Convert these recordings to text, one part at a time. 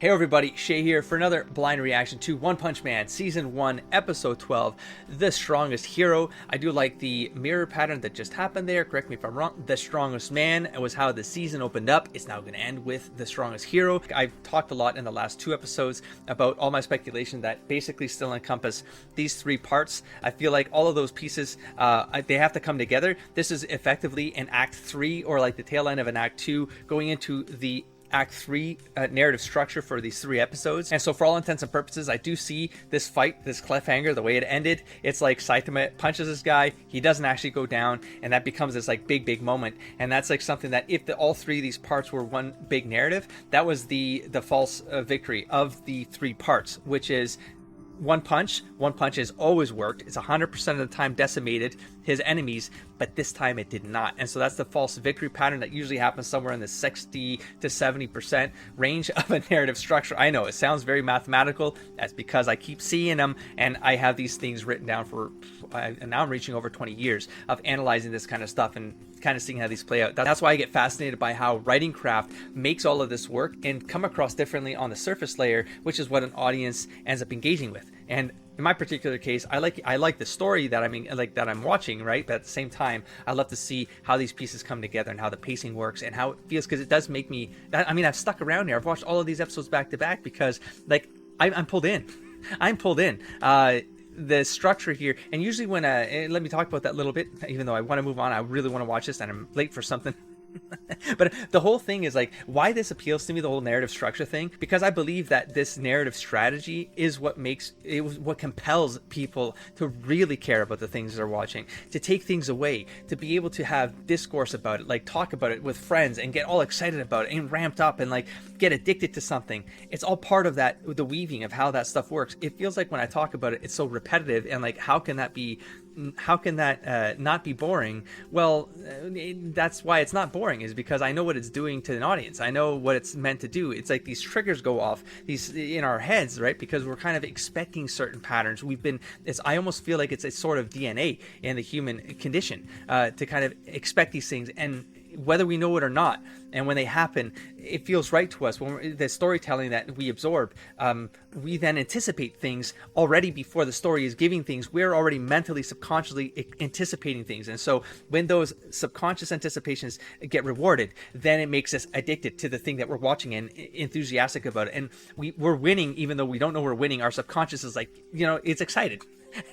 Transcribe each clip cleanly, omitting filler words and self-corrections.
Hey everybody, Shay here for another blind reaction to One Punch Man Season 1, Episode 12, The Strongest Hero. I do like the mirror pattern that just happened there, correct me if I'm wrong. The Strongest Man was how the season opened up. It's now going to end with The Strongest Hero. I've talked a lot in the last two episodes about all my speculation that basically still encompass these three parts. I feel like all of those pieces, they have to come together. This is effectively an Act 3 or like the tail end of an Act 2 going into the Act 3 narrative structure for these three episodes. And so for all intents and purposes, I do see this fight, this cliffhanger, the way it ended. It's like Saitama punches this guy, he doesn't actually go down, and that becomes this like big moment. And that's like something that if all three of these parts were one big narrative, that was the false victory of the three parts, which is One Punch has always worked. It's 100% of the time decimated his enemies, but this time it did not. And so that's the false victory pattern that usually happens somewhere in the 60 to 70% range of a narrative structure. I know it sounds very mathematical. That's because I keep seeing them and I have these things written down for, and now I'm reaching over 20 years of analyzing this kind of stuff and kind of seeing how these play out. That's why I get fascinated by how writing craft makes all of this work and come across differently on the surface layer, which is what an audience ends up engaging with. And in my particular case, I like the story that I'm watching, right? But at the same time, I love to see how these pieces come together and how the pacing works and how it feels, because it does make me. I've stuck around here. I've watched all of these episodes back to back because, like, I'm pulled in. I'm pulled in. The structure here, and usually when let me talk about that a little bit, even though I want to move on, I really want to watch this and I'm late for something. But the whole thing is like why this appeals to me, the whole narrative structure thing, because I believe that this narrative strategy is what makes it, what compels people to really care about the things they're watching, to take things away, to be able to have discourse about it, like talk about it with friends and get all excited about it and ramped up and like get addicted to something. It's all part of that, the weaving of how that stuff works. It feels like when I talk about it, it's so repetitive, and like how can that not be boring? Well, that's why it's not boring, is because I know what it's doing to an audience. I know what it's meant to do. It's like these triggers go off these in our heads, right? Because we're kind of expecting certain patterns. I almost feel like it's a sort of DNA in the human condition to kind of expect these things, and whether we know it or not, and when they happen, it feels right to us. When the storytelling that we absorb, we then anticipate things already before the story is giving things. We're already mentally, subconsciously anticipating things, and so when those subconscious anticipations get rewarded, then it makes us addicted to the thing that we're watching and enthusiastic about it. And we're winning even though we don't know we're winning. Our subconscious is like, it's excited.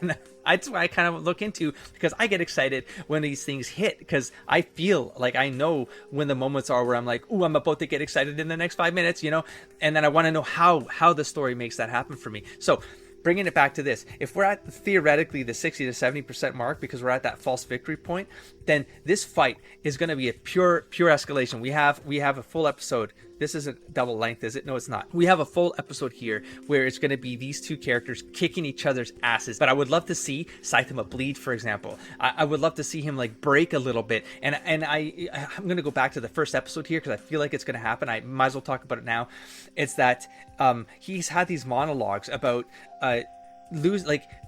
And that's why I kind of look into, because I get excited when these things hit, because I feel like I know when the moments are where I'm like, ooh, I'm about to get excited in the next 5 minutes, and then I want to know how the story makes that happen for me. So bringing it back to this, if we're at theoretically the 60 to 70% mark, because we're at that false victory point, then this fight is going to be a pure escalation. We have a full episode. This isn't double length, is it? No, it's not. We have a full episode here where it's going to be these two characters kicking each other's asses. But I would love to see Saitama bleed, for example. I would love to see him like break a little bit. And I'm going to go back to the first episode here because I feel like it's going to happen. I might as well talk about it now. It's that he's had these monologues about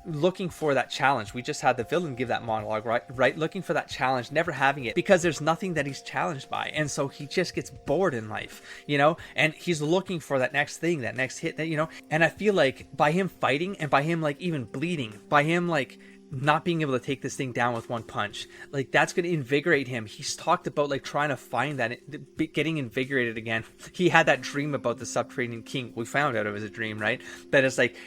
looking for that challenge. We just had the villain give that monologue, right? Looking for that challenge, never having it because there's nothing that he's challenged by, and so he just gets bored in life, and he's looking for that next thing, that next hit, and I feel like by him fighting and by him like even bleeding, by him like not being able to take this thing down with one punch, like that's going to invigorate him. He's talked about like trying to find that, getting invigorated again. He had that dream about the subterranean king. We found out it was a dream, right? But it's like,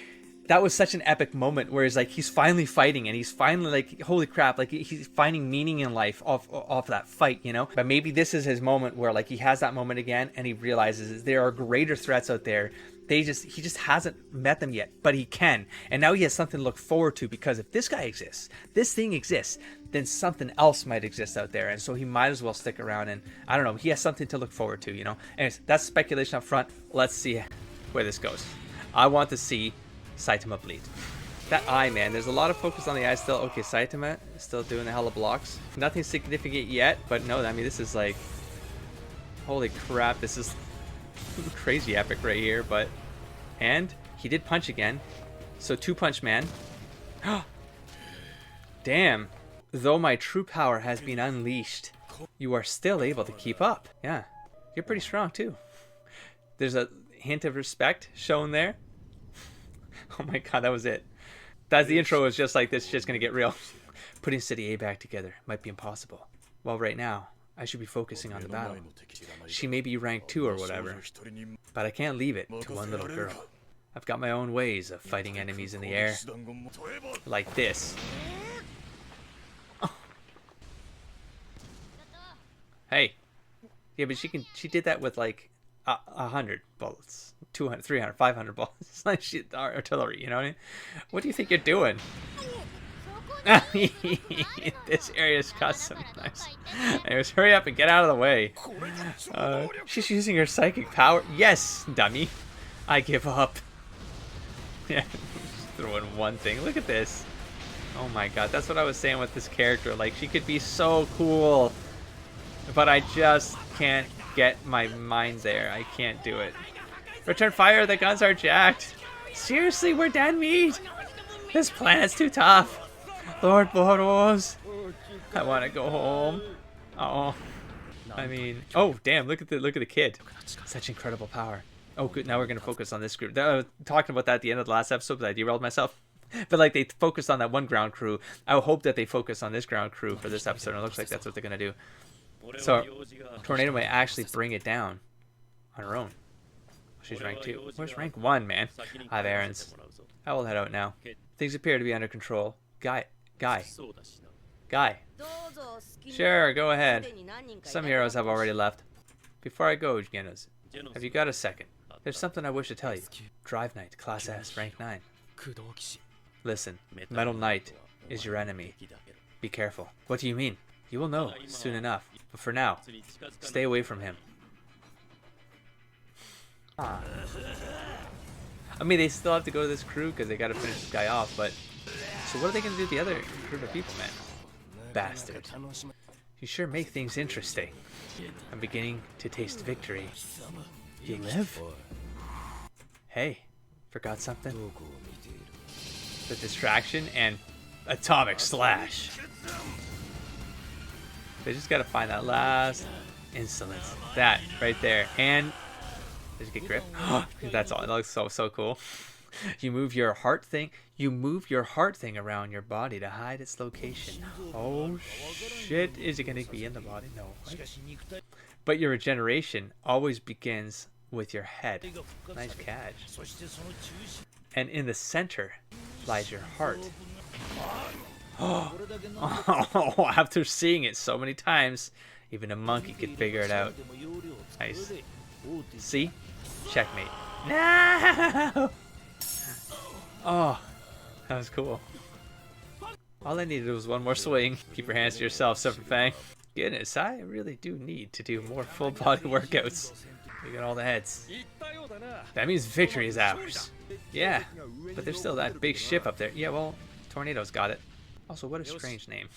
that was such an epic moment where it's like he's finally fighting and he's finally like, holy crap, like he's finding meaning in life off that fight, But maybe this is his moment where like he has that moment again and he realizes there are greater threats out there. He just hasn't met them yet, but he can. And now he has something to look forward to, because if this guy exists, this thing exists, then something else might exist out there. And so he might as well stick around, and I don't know, he has something to look forward to, Anyways, that's speculation up front. Let's see where this goes. I want to see Saitama bleed. That eye, man, there's a lot of focus on the eye still. Okay, Saitama is still doing the hella blocks. Nothing significant yet, but no, I mean, this is like, holy crap, this is crazy epic right here. But, and he did punch again, so two punch man. Damn, though my true power has been unleashed, you are still able to keep up. Yeah, you're pretty strong too. There's a hint of respect shown there. Oh my god, that was it. That's the intro. Was just like, this shit's gonna get real. Putting City A back together might be impossible. Well, right now, I should be focusing on the battle. She may be rank 2 or whatever, but I can't leave it to one little girl. I've got my own ways of fighting enemies in the air. Like this. Oh. Hey. Yeah, but she did that with like 100 bullets, 200, 300, 500 bullets. It's like shit, artillery, you know what I mean? What do you think you're doing? This area's custom. Nice. Anyways, hurry up and get out of the way. She's using her psychic power. Yes, dummy. I give up. Yeah, throw in one thing. Look at this. Oh my god, that's what I was saying with this character. Like, she could be so cool, but I just can't get my mind there. I can't do it. Return fire, the guns are jacked. Seriously, we're dead meat. This planet's too tough. Lord Boros, I want to go home. Oh, I mean, oh damn! Look at the kid. Such incredible power. Oh, good. Now we're gonna focus on this group. Talking about that at the end of the last episode, but I derailed myself. But like, they focused on that one ground crew. I hope that they focus on this ground crew for this episode. And it looks like that's what they're gonna do. So Tornado may actually bring it down on her own. She's rank 2. Where's rank 1, man? Hi there, errands. I will head out now. Things appear to be under control. Guy. Sure, go ahead. Some heroes have already left. Before I go, Genos, have you got a second? There's something I wish to tell you. Drive Knight, Class S, rank 9. Listen, Metal Knight is your enemy. Be careful. What do you mean? You will know soon enough. But for now, stay away from him. I mean, they still have to go to this crew because they got to finish this guy off, but... So what are they going to do to the other group of people, man? Bastard. You sure make things interesting. I'm beginning to taste victory. You live? Hey, forgot something? The distraction and atomic slash. They just got to find that last insolence. That right there. And... Did you get grip? That's all. It looks so cool. You move your heart thing around your body to hide its location. Oh shit, is it gonna be in the body? No, right? But your regeneration always begins with your head. Nice catch. And in the center lies your heart. Oh, after seeing it so many times, even a monkey could figure it out. Nice. See? Checkmate. No! Oh, that was cool. All I needed was one more swing. Keep your hands to yourself, Super Fang. Goodness, I really do need to do more full body workouts. We got all the heads. That means victory is ours. Yeah, but there's still that big ship up there. Yeah, well, Tornado's got it. Also, what a strange name.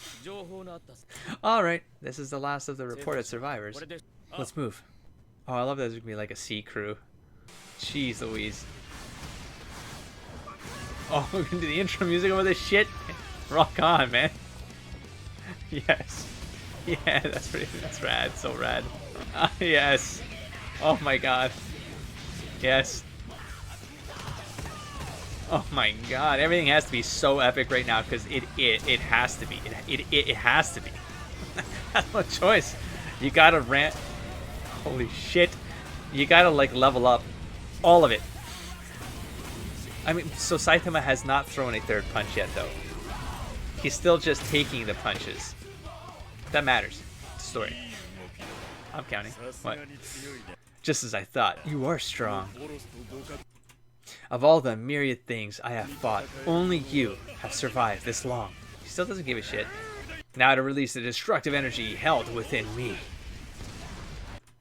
Alright, this is the last of the reported survivors. Let's move. Oh, I love that there's gonna be like a sea crew. Jeez Louise. Oh, we're gonna do the intro music over this shit? Rock on, man. Yes. Yeah, that's rad. So rad. Yes. Oh my god. Yes. Oh my god. Everything has to be so epic right now because it has to be. It has to be. That's no choice. You gotta rant. Holy shit. You gotta like level up all of it. I mean, so Saitama has not thrown a third punch yet, though. He's still just taking the punches. That matters. Story. I'm counting. What? Just as I thought. You are strong. Of all the myriad things I have fought, only you have survived this long. He still doesn't give a shit. Now to release the destructive energy held within me.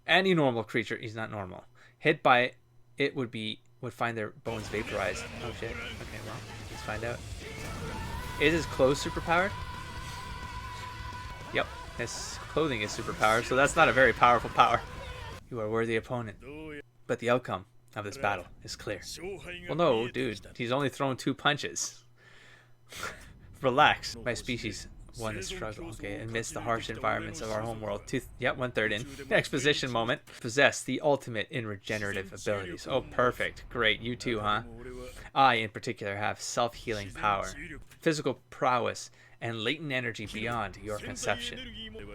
Any normal creature, he's not normal, hit by it would find their bones vaporized. Oh shit. Okay, well, let's find out. Is his clothes superpowered? Yep, his clothing is superpowered, so that's not a very powerful power. You are a worthy opponent, but the outcome of this battle is clear. Well, no, dude, he's only thrown 2 punches. Relax. My species One is struggle. Okay, amidst the harsh environments of our homeworld. Yeah, 1/3 in. Exposition moment. Possess the ultimate in regenerative abilities. Oh, perfect. Great. You too, huh? I, in particular, have self-healing power, physical prowess, and latent energy beyond your conception.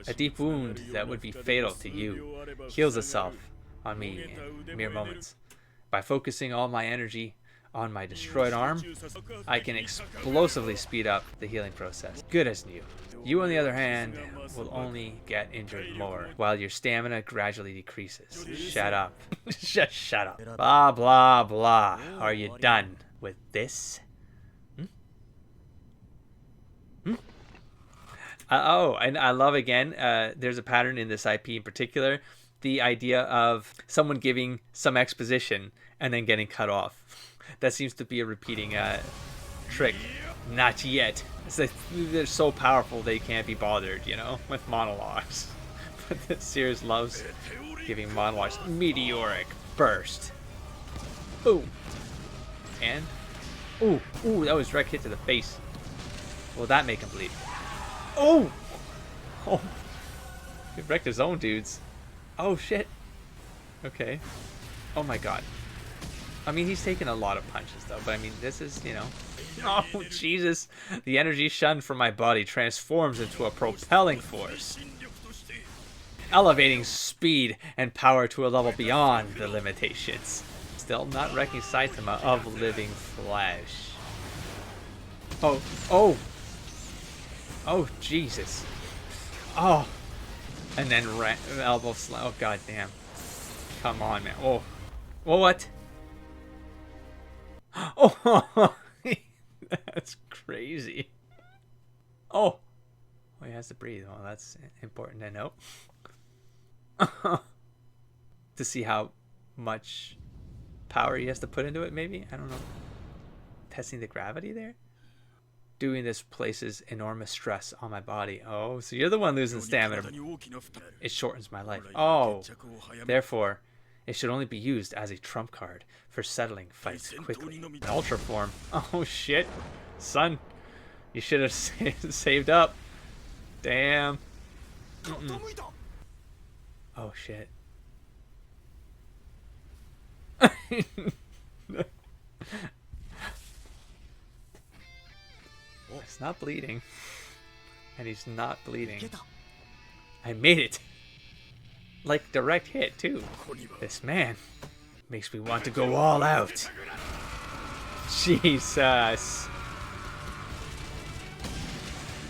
A deep wound that would be fatal to you heals itself on me in mere moments. By focusing all my energy on my destroyed arm, I can explosively speed up the healing process. Good as new. You, on the other hand, will only get injured more, while your stamina gradually decreases. Shut up. Just shut up. Blah, blah, blah. Are you done with this? Oh, and I love, again, there's a pattern in this IP in particular, the idea of someone giving some exposition and then getting cut off. That seems to be a repeating trick. Not yet. It's like they're so powerful they can't be bothered, you know, with monologues. But the series loves giving monologues. Meteoric burst. Boom. And ooh, that was direct hit to the face. Will that make him bleed? Oh! Oh! He wrecked his own dudes. Oh shit. Okay. Oh my god. I mean, he's taken a lot of punches though, but I mean, this is, you know. Oh, Jesus. The energy shunned from my body transforms into a propelling force, elevating speed and power to a level beyond the limitations. Still not wrecking Saitama of living flesh. Oh, oh! Oh, Jesus. Oh. And then elbow slam. Oh, god damn. Come on, man. Oh. Well, what? Oh. That's crazy. Oh. Oh, he has to breathe. Well, that's important to note. To see how much power he has to put into it, maybe? I don't know. Testing the gravity there? Doing this places enormous stress on my body. Oh, so you're the one losing stamina. It shortens my life. Oh, therefore, it should only be used as a trump card for settling fights quickly. Ultra form. Oh, shit. Son, you should have saved up. Damn. Oh, shit. It's not bleeding. And he's not bleeding. I made it. Like direct hit too. This man makes me want to go all out. Jesus.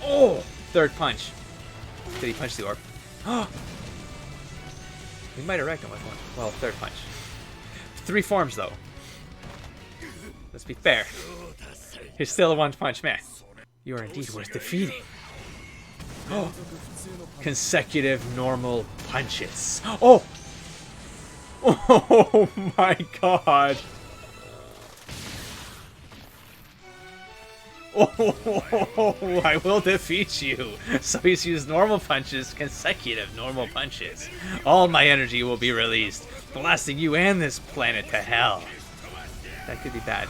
Oh! Third punch. Did he punch the orb? We might have wrecked him with one. Well, third punch. 3 forms though. Let's be fair. He's still a one-punch man. You are indeed worth defeating. Oh! Consecutive normal punches. Oh! Oh my god! Oh, I will defeat you. So he's used normal punches, consecutive normal punches. All my energy will be released, blasting you and this planet to hell. That could be bad.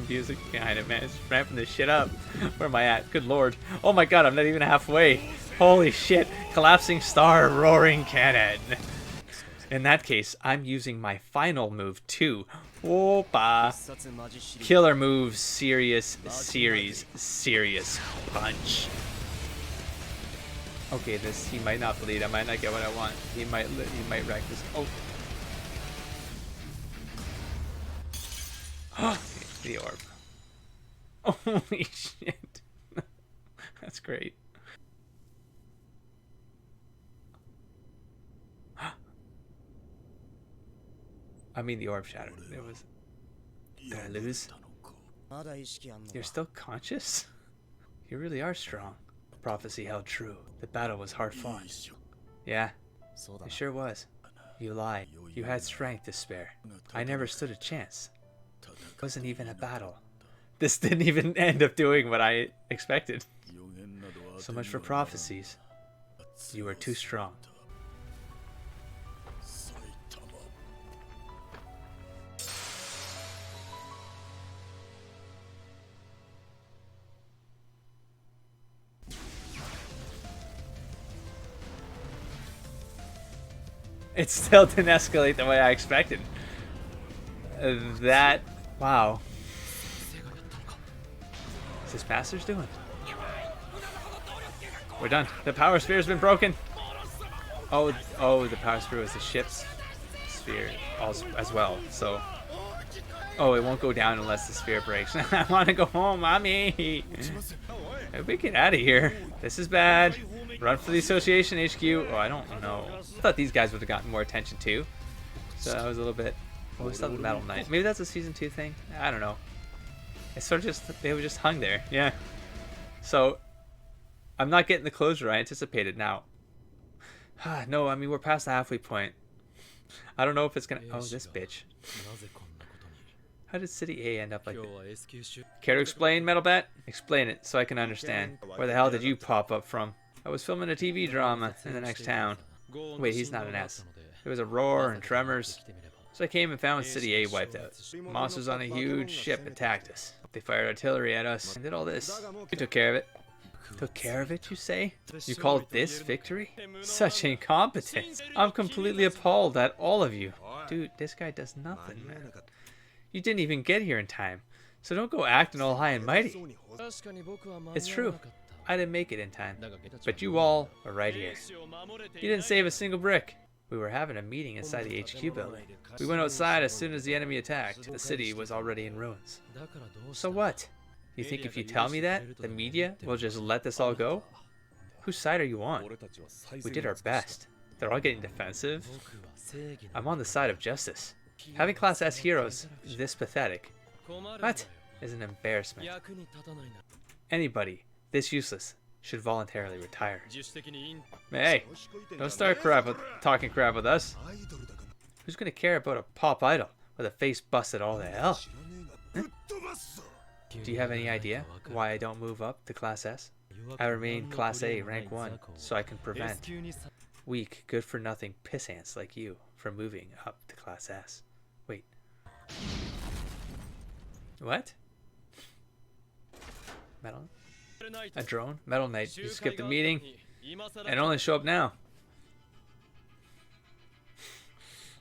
Music behind it, man. It's ramping this shit up. Where am I at? Good lord. Oh my god, I'm not even halfway. Holy shit. Collapsing star, roaring cannon. In that case, I'm using my final move too. Opa. Killer move, serious punch. Okay, he might not bleed. I might not get what I want. He might wreck this. Oh. The orb. Holy shit. That's great. I mean, the orb shattered. It was... Did I lose? You're still conscious? You really are strong. The prophecy held true. The battle was hard fought. Yeah, it sure was. You lied. You had strength to spare. I never stood a chance. It wasn't even a battle. This didn't even end up doing what I expected. So much for prophecies. You were too strong. It still didn't escalate the way I expected. That... Wow. What's this Master's doing? We're done. The power sphere has been broken. Oh, the power sphere was the ship's sphere as well. So, oh, it won't go down unless the sphere breaks. I want to go home, mommy. We get out of here. This is bad. Run for the association HQ. Oh, I don't know. I thought these guys would have gotten more attention too. So that was a little bit. Oh, we still have the Metal Knight. Maybe that's a season 2 thing. I don't know. It's sort of just they were just hung there. Yeah. So I'm not getting the closure I anticipated now. No, I mean we're past the halfway point. I don't know if it's gonna. Oh, this bitch. How did City A end up like that? Care to explain, Metal Bat? Explain it so I can understand. Where the hell did you pop up from? I was filming a TV drama in the next town. Wait, he's not an S. There was a roar and tremors. So I came and found City A wiped out. Monsters on a huge ship attacked us. They fired artillery at us and did all this. We took care of it. Took care of it, you say? You call this victory? Such incompetence. I'm completely appalled at all of you. Dude, this guy does nothing, man. You didn't even get here in time. So don't go acting all high and mighty. It's true. I didn't make it in time. But you all are right here. You didn't save a single brick. We were having a meeting inside the HQ building. We went outside as soon as the enemy attacked. The city was already in ruins. So what? You think if you tell me that, the media will just let this all go? Whose side are you on? We did our best. They're all getting defensive. I'm on the side of justice. Having Class S heroes this pathetic, what, is an embarrassment. Anybody this useless should voluntarily retire. Hey, don't start talking crap with us. Who's gonna care about a pop idol with a face busted all to hell? Huh? Do you have any idea why I don't move up to Class S? I remain Class A, rank 1, so I can prevent weak, good-for-nothing piss ants like you from moving up to Class S. Wait. What? Metal? A drone? Metal Knight. You skipped the meeting and only show up now.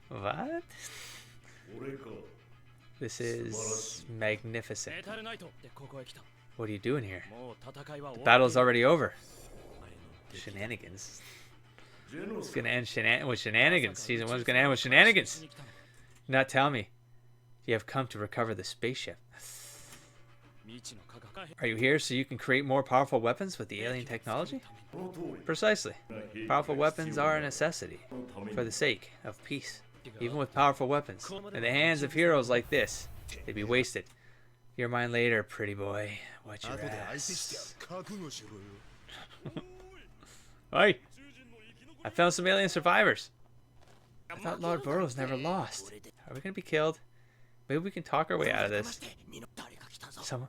What? This is magnificent. What are you doing here? The battle's already over. Shenanigans. It's gonna end with shenanigans. Season 1's gonna end with shenanigans. Do not tell me you have come to recover the spaceship. Are you here so you can create more powerful weapons with the alien technology? Precisely. Powerful weapons are a necessity for the sake of peace. Even with powerful weapons, in the hands of heroes like this, they'd be wasted. You're mine later, pretty boy. Watch your ass. Oi! I found some alien survivors. I thought Lord Boros never lost. Are we gonna be killed? Maybe we can talk our way out of this.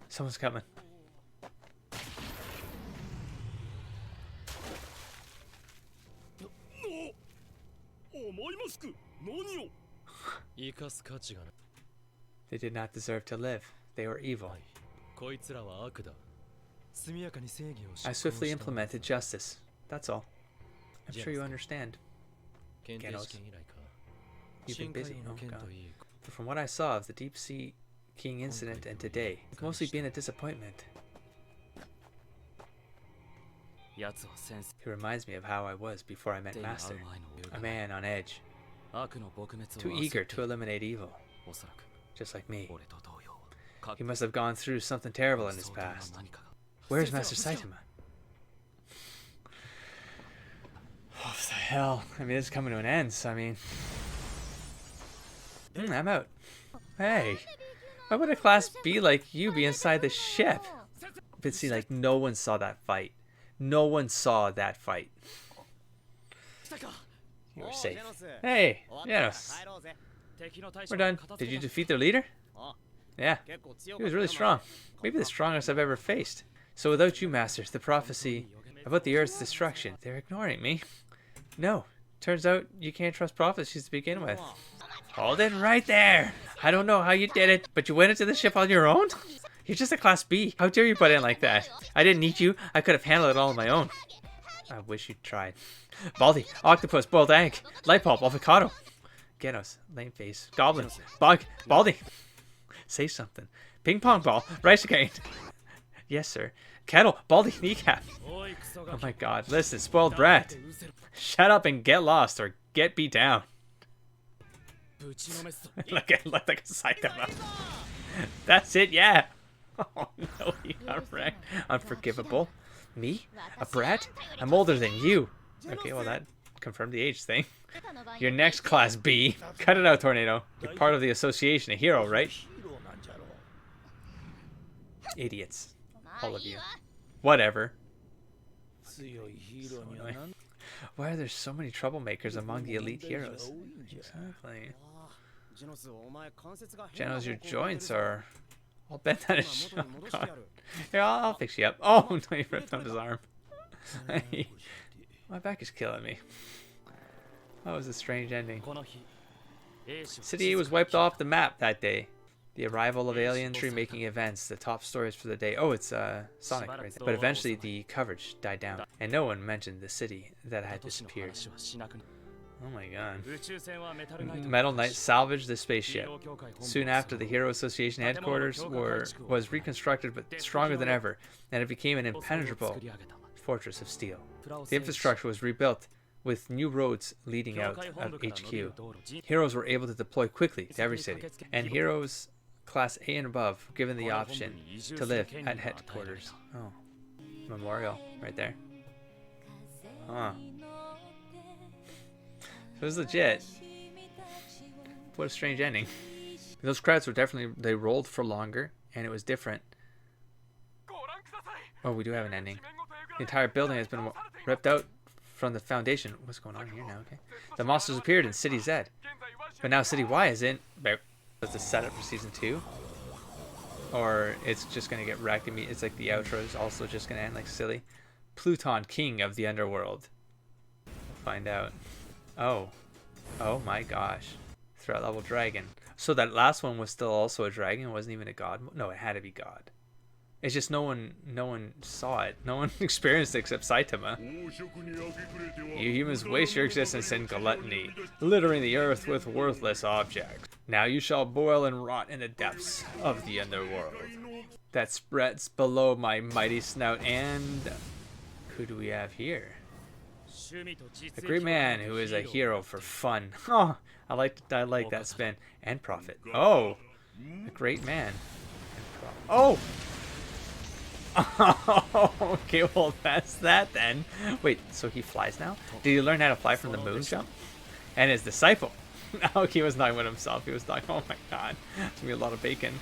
Someone's coming. They did not deserve to live. They were evil. I swiftly implemented justice. That's all. I'm sure you understand. Genos. You've been busy. Oh, God. But from what I saw of the Deep Sea King incident and today, it's mostly been a disappointment. It reminds me of how I was before I met Master. A man on edge. Too eager to eliminate evil. Just like me. He must have gone through something terrible in his past. Where's Master Saitama? What the hell? I mean, it's coming to an end, so I mean... I'm out. Hey, why would a Class B like you be inside the ship? But see, like, no one saw that fight. No one saw that fight. You were safe. Hey, Genos. We're done. Did you defeat their leader? Yeah, he was really strong. Maybe the strongest I've ever faced. So without you, Masters, the prophecy about the Earth's destruction, they're ignoring me. No, turns out you can't trust prophecies to begin with. Hold it right there. I don't know how you did it, but you went into the ship on your own? You're just a Class B. How dare you butt in like that? I didn't need you. I could have handled it all on my own. I wish you'd tried. Baldy, octopus, boiled egg, light bulb, avocado. Genos, lame face, goblin, bug, Baldy. Say something. Ping pong ball, rice again. Yes, sir. Kettle, Baldy, kneecap. Oh my god, listen, spoiled brat. Shut up and get lost or get beat down. Look like a Saitama. That's it, yeah. Oh no, he got wrecked. Unforgivable. Me? A brat? I'm older than you. Okay, well that confirmed the age thing. You're next, Class B. Cut it out, Tornado. You're part of the association, a hero, right? Idiots. All of you. Whatever. Why are there so many troublemakers among the elite heroes? Exactly. Genos, your joints are all bent out of shape. Here, I'll fix you up. Oh, no, he ripped off his arm. My back is killing me. That was a strange ending. City A was wiped off the map that day. The arrival of aliens, making events, the top stories for the day. Oh, it's Sonic right there. But eventually the coverage died down, and no one mentioned the city that had disappeared. Oh my god. Metal Knight salvaged the spaceship. Soon after, the Hero Association headquarters was reconstructed but stronger than ever, and it became an impenetrable fortress of steel. The infrastructure was rebuilt with new roads leading out of HQ. Heroes were able to deploy quickly to every city, and heroes Class A and above given the option to live at headquarters. Oh, memorial right there. Huh. It was legit. What a strange ending. Those credits were definitely, they rolled for longer, and it was different. Oh, we do have an ending. The entire building has been ripped out from the foundation. What's going on here now? Okay. The monsters appeared in City Z, but now City Y is in. It's a setup for season 2, or it's just gonna get wrecked. I mean, it's like the outro is also just gonna end like silly. Pluton, king of the underworld. We'll find out. Oh my gosh, threat level dragon. So that last one was still also a dragon. It wasn't even a god. No, it had to be god. It's just no one saw it. No one experienced it except Saitama. You humans waste your existence in gluttony, littering the earth with worthless objects. Now you shall boil and rot in the depths of the underworld that spreads below my mighty snout. And who do we have here? A great man who is a hero for fun. Oh, I like that spin. And profit. Oh, a great man. Oh. Okay, well that's that then. Wait, so he flies now? Did he learn how to fly from the moon jump? And his disciple. No, he was not with himself. He was like, oh my god, it's gonna be a lot of bacon.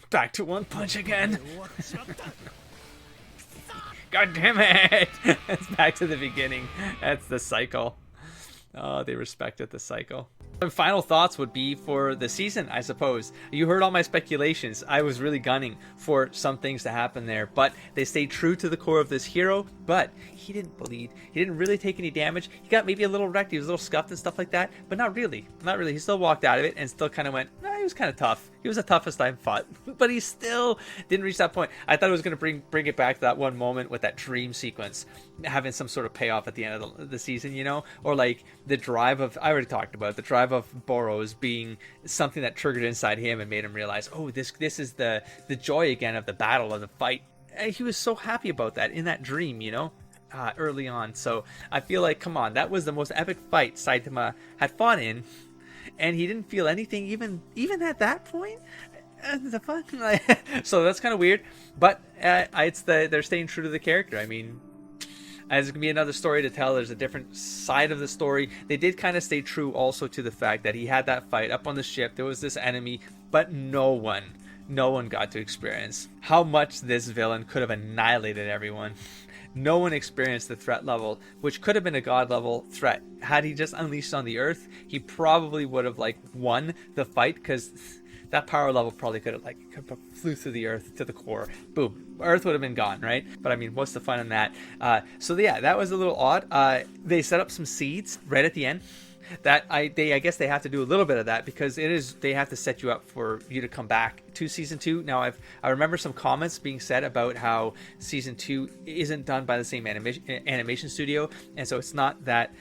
Back to One Punch again. God damn it! It's back to the beginning. That's the cycle. Oh, they respected the cycle. And final thoughts would be for the season, I suppose. You heard all my speculations. I was really gunning for some things to happen there, but they stayed true to the core of this hero. But he didn't bleed. He didn't really take any damage. He got maybe a little wrecked. He was a little scuffed and stuff like that, but not really. Not really. He still walked out of it and still kind of went, he was kind of tough. He was the toughest I've fought, but he still didn't reach that point. I thought it was going to bring it back to that one moment with that dream sequence, having some sort of payoff at the end of the season, you know? Or like the drive of, I already talked about it, the drive of Boros being something that triggered inside him and made him realize, oh, this is the joy again of the battle, of the fight. And he was so happy about that in that dream, you know? Early on. So I feel like, come on, that was the most epic fight Saitama had fought in, and he didn't feel anything even at that point. So that's kind of weird, but they're staying true to the character. I mean, there's gonna be another story to tell. There's a different side of the story. They did kind of stay true also to the fact that he had that fight up on the ship. There was this enemy, but no one got to experience how much this villain could have annihilated everyone. No one experienced the threat level, which could have been a god level threat. Had he just unleashed on the earth, he probably would have won the fight, because that power level probably could have flew through the earth to the core. Boom, earth would have been gone, right? But I mean, what's the fun in that? So yeah, that was a little odd. They set up some seeds right at the end. I guess they have to do a little bit of that because they have to set you up for you to come back to season 2. Now I remember some comments being said about how season 2 isn't done by the same animation studio, and so it's not that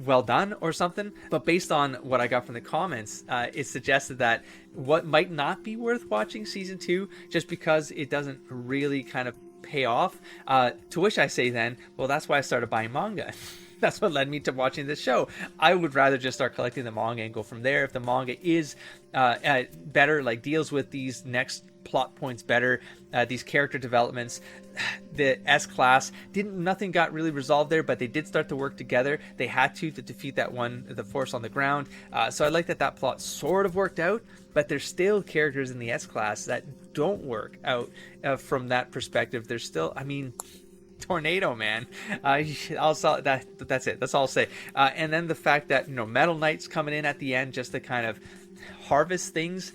well done or something. But based on what I got from the comments, it suggested that what might not be worth watching season 2 just because it doesn't really kind of pay off. To which I say then, well, that's why I started buying manga. That's what led me to watching this show. I would rather just start collecting the manga and go from there. If the manga is better, like deals with these next plot points better, these character developments, the S-Class nothing got really resolved there, but they did start to work together. They had to defeat the force on the ground. So I like that plot sort of worked out, but there's still characters in the S-Class that don't work out from that perspective. There's still, Tornado, man. That's it. That's all I'll say. And then the fact that Metal Knight's coming in at the end just to kind of harvest things,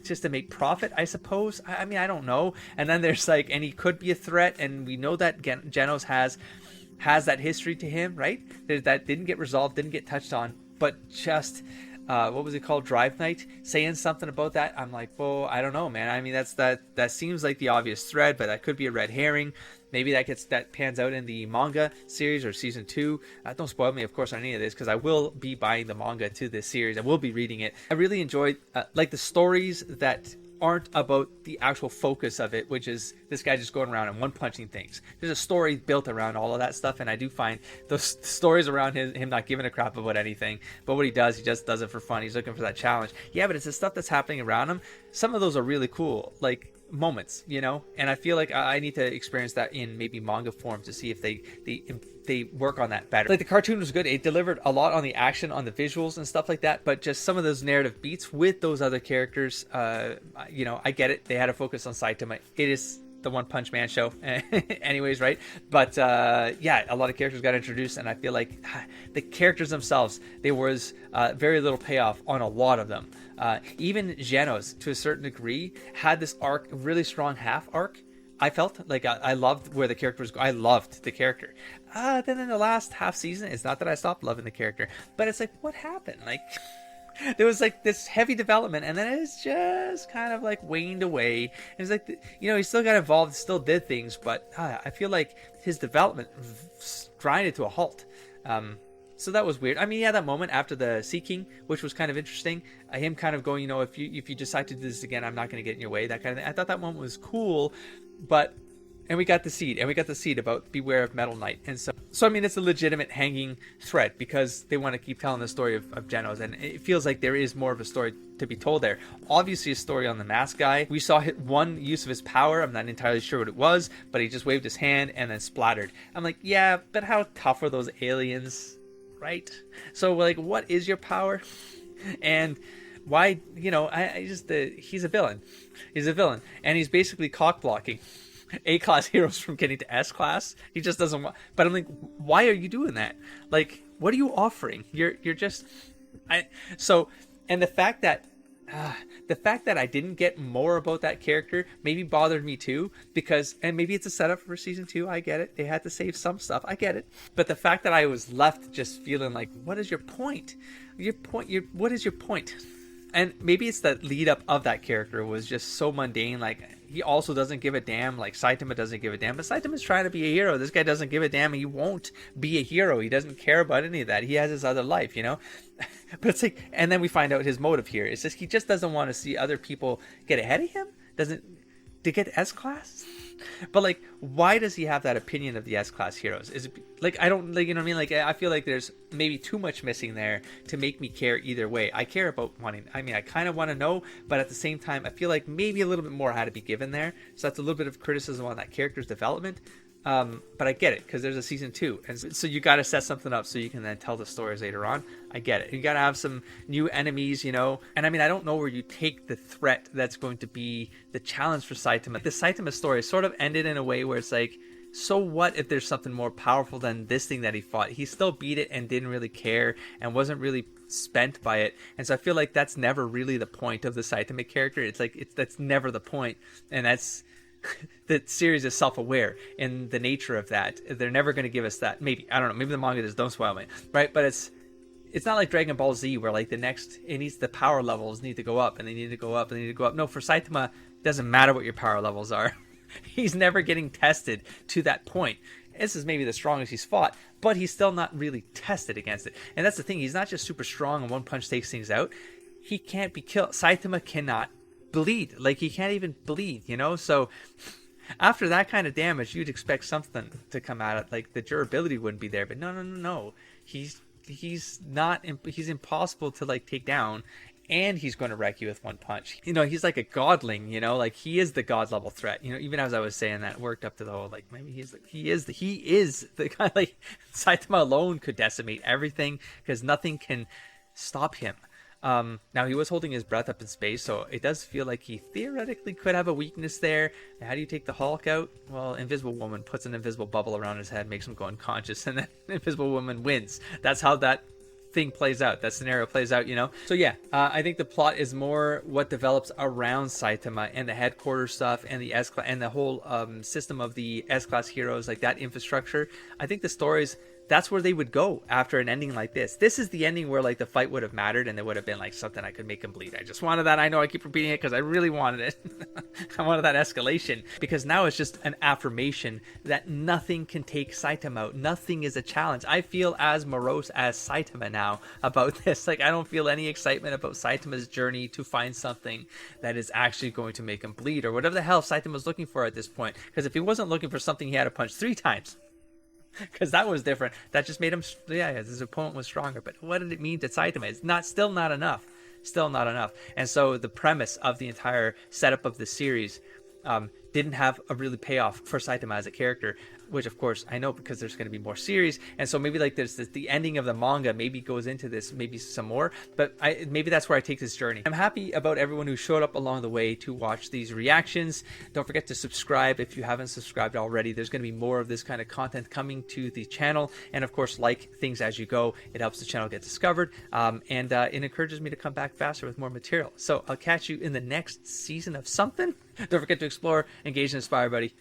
just to make profit, I suppose. I don't know. And then there's and he could be a threat, and we know that Genos has that history to him, right? That didn't get resolved, didn't get touched on, but just. What was it called? Drive Night saying something about that. I'm like, well, I don't know, man. That seems like the obvious thread, but that could be a red herring. Maybe that pans out in the manga series or season 2. Don't spoil me, of course, on any of this, because I will be buying the manga to this series. I will be reading it. I really enjoyed the stories that aren't about the actual focus of it, which is this guy just going around and one punching things. There's a story built around all of that stuff, and I do find those stories around him not giving a crap about anything, but what he just does it for fun. He's looking for that challenge. Yeah, but it's the stuff that's happening around him. Some of those are really cool, like moments, and I feel like I need to experience that in maybe manga form to see if they work on that better. Like the cartoon was good. It delivered a lot on the action, on the visuals and stuff like that, but just some of those narrative beats with those other characters, I get it. They had to focus on Saitama. It is the One Punch Man show anyways, right? But a lot of characters got introduced, and I feel like the characters themselves, there was very little payoff on a lot of them. Even Genos, to a certain degree, had this arc, really strong half arc. I felt like I loved where the character was going. I loved the character. Then in the last half season, it's not that I stopped loving the character, but it's like, what happened? Like, there was this heavy development, and then it's just kind of waned away. It was he still got involved, still did things, but I feel like his development grinded to a halt. So that was weird. That moment after the Sea King, which was kind of interesting. Him kind of going, if you decide to do this again, I'm not going to get in your way. That kind of thing. I thought that moment was cool, and we got the seed about beware of Metal Knight, and so it's a legitimate hanging thread because they want to keep telling the story of Genos, and it feels like there is more of a story to be told there. Obviously, a story on the mask guy. We saw one use of his power. I'm not entirely sure what it was, but he just waved his hand and then splattered. I'm like, yeah, but how tough are those aliens, right? So what is your power, and why? He's a villain. He's a villain, and he's basically cock blocking A-class heroes from getting to S-class. He just doesn't want. But I'm like, why are you doing that? What are you offering? You're just. And the fact that I didn't get more about that character maybe bothered me too, and maybe it's a setup for season 2. I get it. They had to save some stuff. I get it. But the fact that I was left just feeling like, what is your point? What is your point? And maybe it's the lead up of that character was just so mundane. He also doesn't give a damn. Saitama doesn't give a damn. But Saitama's trying to be a hero. This guy doesn't give a damn. He won't be a hero. He doesn't care about any of that. He has his other life, But it's and then we find out his motive here. It's just he just doesn't want to see other people get ahead of him. To get S-class? But why does he have that opinion of the S-class heroes? Is it I don't I feel like there's maybe too much missing there to make me care either way. I care about wanting. I kind of want to know, but at the same time, I feel like maybe a little bit more had to be given there. So that's a little bit of criticism on that character's development. But I get it because there's a season 2, and so you got to set something up so you can then tell the stories later on. I get it. You got to have some new enemies, and I don't know where you take the threat that's going to be the challenge for Saitama. The Saitama story sort of ended in a way where it's so what if there's something more powerful than this thing that he fought? He still beat it and didn't really care and wasn't really spent by it, and so I feel like that's never really the point of the Saitama character. That's never the point, and that's. The series is self-aware in the nature of that. They're never going to give us that. Maybe, I don't know, maybe the manga just don't spoil me, right? But it's not like Dragon Ball Z where like the power levels need to go up and they need to go up and they need to go up. No, for Saitama, it doesn't matter what your power levels are. He's never getting tested to that point. This is maybe the strongest he's fought, but he's still not really tested against it. And that's the thing. He's not just super strong and one punch takes things out. He can't be killed. Saitama cannot bleed. Like, he can't even bleed, you know? So after that kind of damage, you'd expect something to come out. Like, the durability wouldn't be there. But no. He's impossible to, like, take down. And he's going to wreck you with one punch. You know, he's like a godling, you know, like he is the god level threat. You know, even as I was saying that, worked up to the whole, like, maybe he is the guy, like, Saitama alone could decimate everything because nothing can stop him. Now he was holding his breath up in space, so it does feel like he theoretically could have a weakness there. How do you take the Hulk out? Well, Invisible Woman puts an invisible bubble around his head, makes him go unconscious, and then Invisible Woman wins. That's how that thing plays out, that scenario plays out, you know? So yeah, I think the plot is more what develops around Saitama and the headquarters stuff and the S-Class and the whole system of the S-Class heroes, like that infrastructure. I think the stories, that's where they would go after an ending like this. This is the ending where, like, the fight would have mattered and it would have been like something I could make him bleed. I just wanted that. I know I keep repeating it because I really wanted it. I wanted that escalation, because now it's just an affirmation that nothing can take Saitama out. Nothing is a challenge. I feel as morose as Saitama now about this. Like, I don't feel any excitement about Saitama's journey to find something that is actually going to make him bleed, or whatever the hell Saitama's looking for at this point. Because if he wasn't looking for something he had to punch 3 times, because that was different, that just made him, yeah, his opponent was stronger. But what did it mean to Saitama? It's still not enough. And so the premise of the entire setup of the series didn't have a really payoff for Saitama as a character, which of course I know because there's going to be more series, and so maybe like there's the ending of the manga maybe goes into this, maybe some more, but maybe that's where I take this journey. I'm happy about everyone who showed up along the way to watch these reactions. Don't forget to subscribe if you haven't subscribed already. There's going to be more of this kind of content coming to the channel, and of course, like things as you go. It helps the channel get discovered, and it encourages me to come back faster with more material. So I'll catch you in the next season of something. Don't forget to explore, engage, and inspire, buddy.